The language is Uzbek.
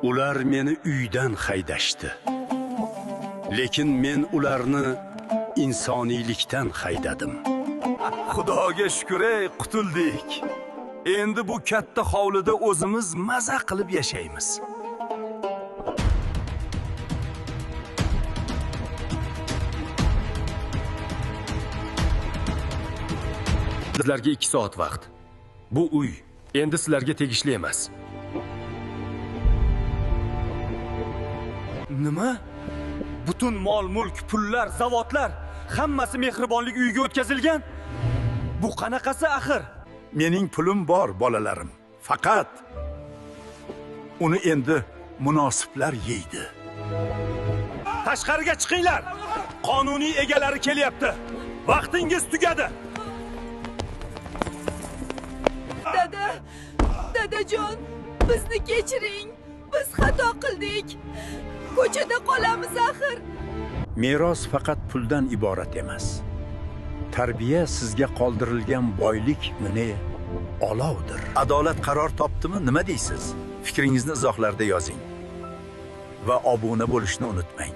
Ular meni uydan haydashdi. Lekin men ularni insoniylikdan haydadim. Xudoga shukr, qutuldik. Endi bu katta hovlida o'zimiz maza qilib yashaymiz. Sizlarga 2 soat vaqt. Bu uy endi sizlarga tegishli emas. Nima? Butun mol-mulk, pullar, zavodlar hammasi mehribonlik uyiga o'tkazilgan? Bu qanaqasi axir? Mening pulim bor, bolalarim. Faqat uni endi munosiblar yeydi. Tashqariga chiqinglar. Qonuniy egalari kelyapti. Vaqtingiz tugadi. Dadajon, bizni kechiring. Biz xato qildik. Ko'chada qolamiz axir. Meros faqat puldan iborat emas. Tarbiya sizga qoldirilgan boylikmi, olovdir. Adolat qaror topdimi, nima deysiz? Fikringizni izohlarda yozing. Va obuna bo'lishni unutmang.